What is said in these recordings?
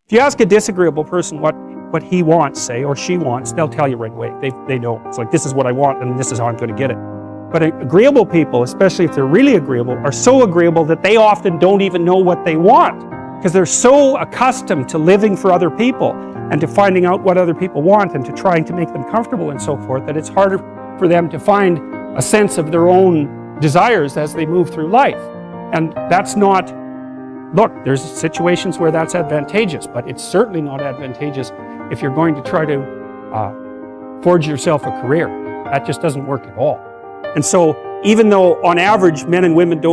If you ask a disagreeable person what he wants, say, or she wants, they'll tell you right away. They know. It's like, this is what I want and this is how I'm going to get it. But agreeable people, especially if they're really agreeable, are so agreeable that they often don't even know what they want, because they're so accustomed to living for other people and to finding out what other people want and to trying to make them comfortable and so forth, that it's harder for them to find a sense of their own desires as they move through life. And that's not, look, there's situations where that's advantageous, but it's certainly not advantageous if you're going to try to forge yourself a career. That just doesn't work at all. And so, even though on average men and women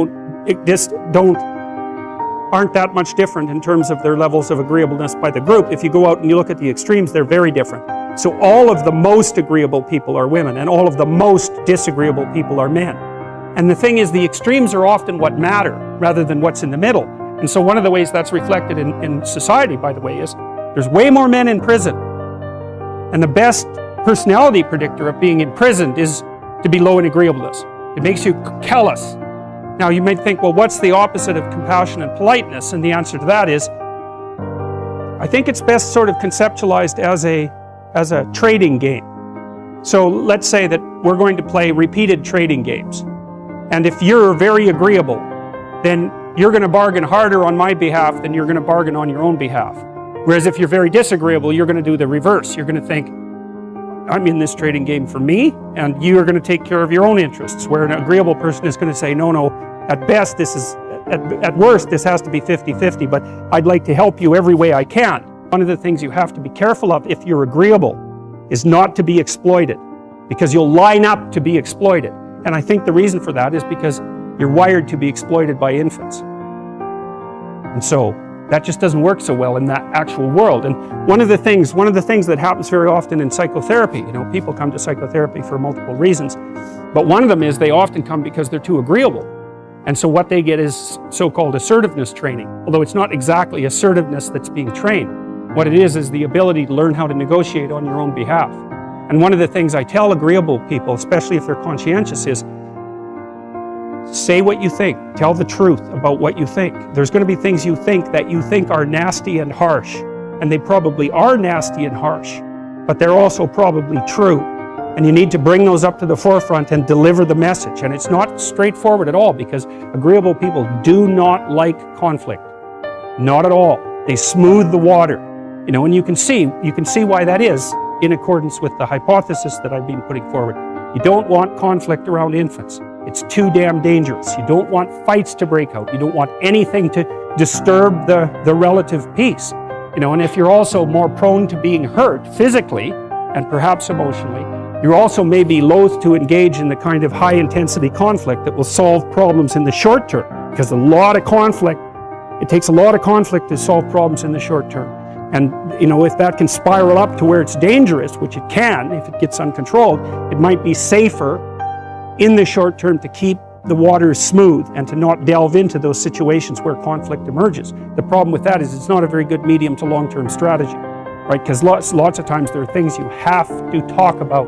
aren't that much different in terms of their levels of agreeableness by the group, if you go out and you look at the extremes, they're very different. So all of the most agreeable people are women, and all of the most disagreeable people are men. And the thing is, the extremes are often what matter, rather than what's in the middle. And so one of the ways that's reflected in society, by the way, is there's way more men in prison. And the best personality predictor of being imprisoned is to be low in agreeableness. It makes you callous. Now you might think, well, what's the opposite of compassion and politeness? And the answer to that is, I think it's best sort of conceptualized as a trading game. So let's say that we're going to play repeated trading games. And if you're very agreeable, then you're going to bargain harder on my behalf than you're going to bargain on your own behalf. Whereas if you're very disagreeable, you're going to do the reverse. You're going to think, I'm in this trading game for me, and you are going to take care of your own interests. Where an agreeable person is going to say, no, at best, at worst, this has to be 50-50, but I'd like to help you every way I can. One of the things you have to be careful of if you're agreeable is not to be exploited, because you'll line up to be exploited. And I think the reason for that is because you're wired to be exploited by infants. And so that just doesn't work so well in that actual world. And one of the things that happens very often in psychotherapy, people come to psychotherapy for multiple reasons, but one of them is they often come because they're too agreeable. And so what they get is so-called assertiveness training, although it's not exactly assertiveness that's being trained. What it is the ability to learn how to negotiate on your own behalf. And one of the things I tell agreeable people, especially if they're conscientious, is say what you think. Tell the truth about what you think. There's going to be things you think that you think are nasty and harsh, and they probably are nasty and harsh, but they're also probably true. And you need to bring those up to the forefront and deliver the message. And it's not straightforward at all, because agreeable people do not like conflict. Not at all. They smooth the water. And you can see why that is in accordance with the hypothesis that I've been putting forward. You don't want conflict around infants. It's too damn dangerous. You don't want fights to break out. You don't want anything to disturb the relative peace. And if you're also more prone to being hurt physically and perhaps emotionally, you're also maybe loath to engage in the kind of high-intensity conflict that will solve problems in the short term, because it takes a lot of conflict to solve problems in the short term. And if that can spiral up to where it's dangerous, which it can if it gets uncontrolled, it might be safer in the short term to keep the waters smooth and to not delve into those situations where conflict emerges. The problem with that is it's not a very good medium to long-term strategy, right? Because lots of times there are things you have to talk about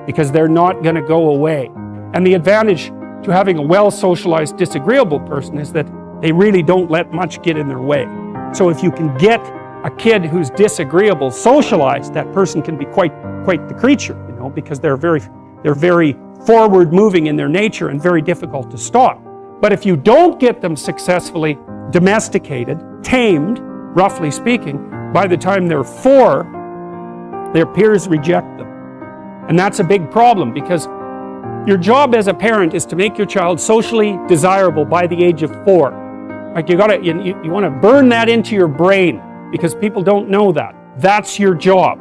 because they're not going to go away. And the advantage to having a well-socialized disagreeable person is that they really don't let much get in their way. So if you can get a kid who's disagreeable socialized, that person can be quite the creature, because they're very forward-moving in their nature and very difficult to stop. But if you don't get them successfully domesticated, tamed, roughly speaking, by the time they're 4, their peers reject them. And that's a big problem, because your job as a parent is to make your child socially desirable by the age of 4. Like you want to burn that into your brain, because people don't know that. That's your job.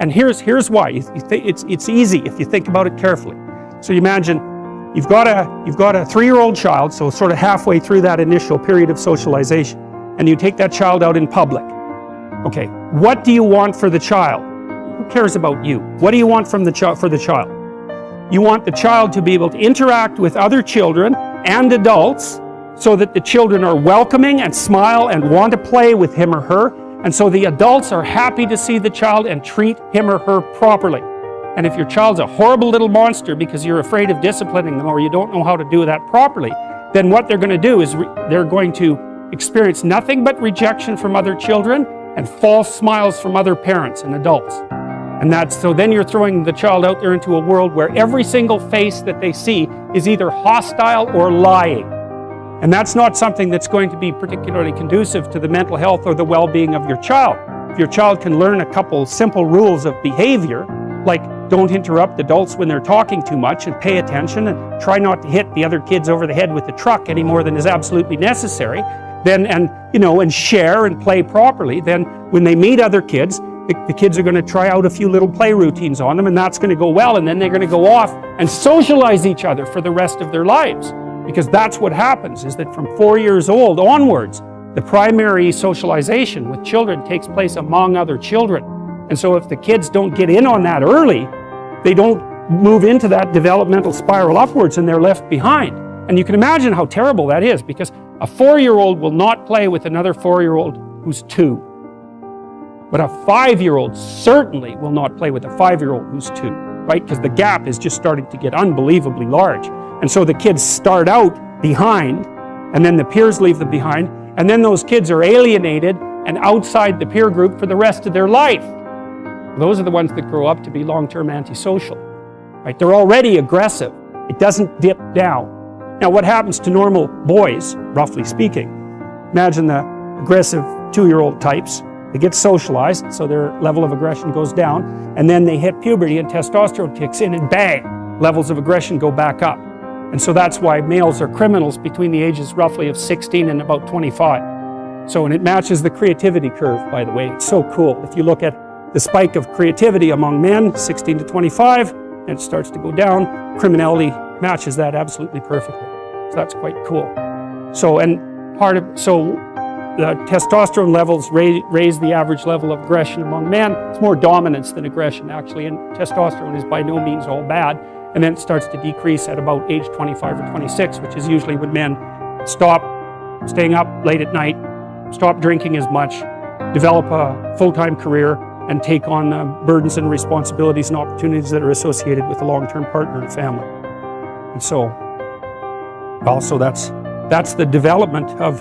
And here's why. It's easy if you think about it carefully. So you imagine you've got a 3-year-old child, so sort of halfway through that initial period of socialization, and you take that child out in public. Okay, what do you want for the child? Who cares about you? What do you want for the child? You want the child to be able to interact with other children and adults so that the children are welcoming and smile and want to play with him or her, and so the adults are happy to see the child and treat him or her properly. And if your child's a horrible little monster because you're afraid of disciplining them or you don't know how to do that properly, then what they're going to do is they're going to experience nothing but rejection from other children, and false smiles from other parents and adults. And so then you're throwing the child out there into a world where every single face that they see is either hostile or lying. And that's not something that's going to be particularly conducive to the mental health or the well-being of your child. If your child can learn a couple simple rules of behavior, like don't interrupt adults when they're talking too much and pay attention and try not to hit the other kids over the head with the truck any more than is absolutely necessary, and share and play properly, then when they meet other kids, the kids are going to try out a few little play routines on them, and that's going to go well, and then they're going to go off and socialize each other for the rest of their lives. Because that's what happens, is that from 4 years old onwards, the primary socialization with children takes place among other children. And so if the kids don't get in on that early, they don't move into that developmental spiral upwards and they're left behind. And you can imagine how terrible that is, because a 4-year-old will not play with another 4-year-old who's 2. But a 5-year-old certainly will not play with a 5-year-old who's 2, right? Because the gap is just starting to get unbelievably large. And so the kids start out behind, and then the peers leave them behind, and then those kids are alienated and outside the peer group for the rest of their life. Those are the ones that grow up to be long-term antisocial, right? They're already aggressive. It doesn't dip down. Now, what happens to normal boys, roughly speaking? Imagine the aggressive 2-year-old types. They get socialized, so their level of aggression goes down, and then they hit puberty and testosterone kicks in, and bang, levels of aggression go back up. And so that's why males are criminals between the ages roughly of 16 and about 25. So, and it matches the creativity curve, by the way. It's so cool. If you look at the spike of creativity among men, 16 to 25, and it starts to go down, criminality matches that absolutely perfectly. So that's quite cool. So the testosterone levels raise the average level of aggression among men. It's more dominance than aggression, actually, and testosterone is by no means all bad. And then it starts to decrease at about age 25 or 26, which is usually when men stop staying up late at night, stop drinking as much, develop a full-time career, and take on the burdens and responsibilities and opportunities that are associated with a long-term partner and family. And so, also that's the development of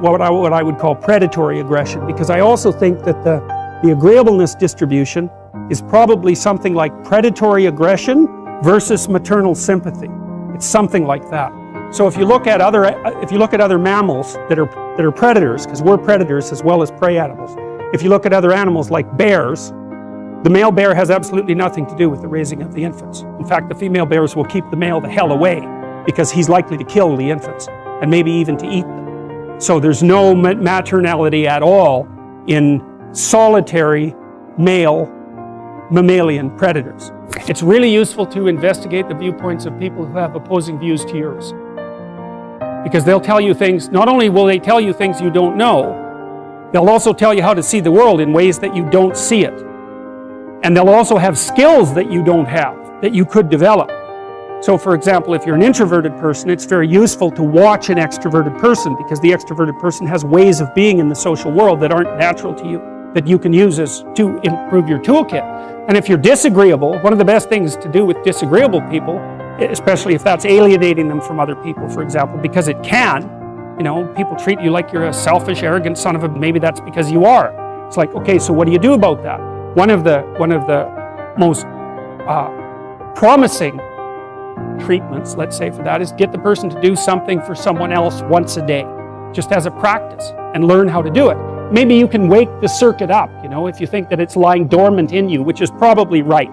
what I would call predatory aggression, because I also think that the agreeableness distribution is probably something like predatory aggression versus maternal sympathy. It's something like that. So if you look at other mammals that are predators, because we're predators as well as prey animals. If you look at other animals like bears, the male bear has absolutely nothing to do with the raising of the infants. In fact, the female bears will keep the male the hell away because he's likely to kill the infants and maybe even to eat them. So there's no maternality at all in solitary male mammalian predators. It's really useful to investigate the viewpoints of people who have opposing views to yours. Because they'll tell you things, not only will they tell you things you don't know, they'll also tell you how to see the world in ways that you don't see it. And they'll also have skills that you don't have, that you could develop. So for example, if you're an introverted person, it's very useful to watch an extroverted person, because the extroverted person has ways of being in the social world that aren't natural to you, that you can use to improve your toolkit. And if you're disagreeable, one of the best things to do with disagreeable people, especially if that's alienating them from other people, for example, because it can, people treat you like you're a selfish, arrogant son of a, maybe that's because you are. It's like, okay, so what do you do about that? One of the most promising treatments, let's say, for that is get the person to do something for someone else once a day, just as a practice, and learn how to do it. Maybe you can wake the circuit up, if you think that it's lying dormant in you, which is probably right.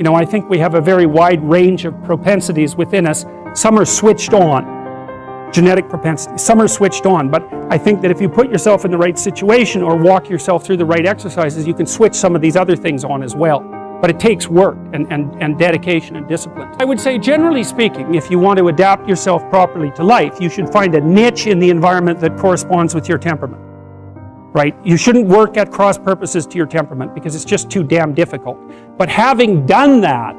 I think we have a very wide range of propensities within us. Some are switched on, genetic propensities. Some are switched on, but I think that if you put yourself in the right situation or walk yourself through the right exercises, you can switch some of these other things on as well. But it takes work and dedication and discipline. I would say, generally speaking, if you want to adapt yourself properly to life, you should find a niche in the environment that corresponds with your temperament. Right? You shouldn't work at cross purposes to your temperament because it's just too damn difficult. But having done that,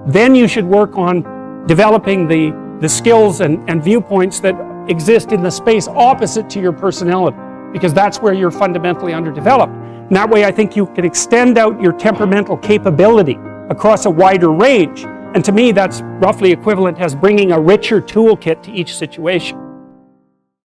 then you should work on developing the skills and viewpoints that exist in the space opposite to your personality, because that's where you're fundamentally underdeveloped. And that way I think you can extend out your temperamental capability across a wider range. And to me, that's roughly equivalent as bringing a richer toolkit to each situation.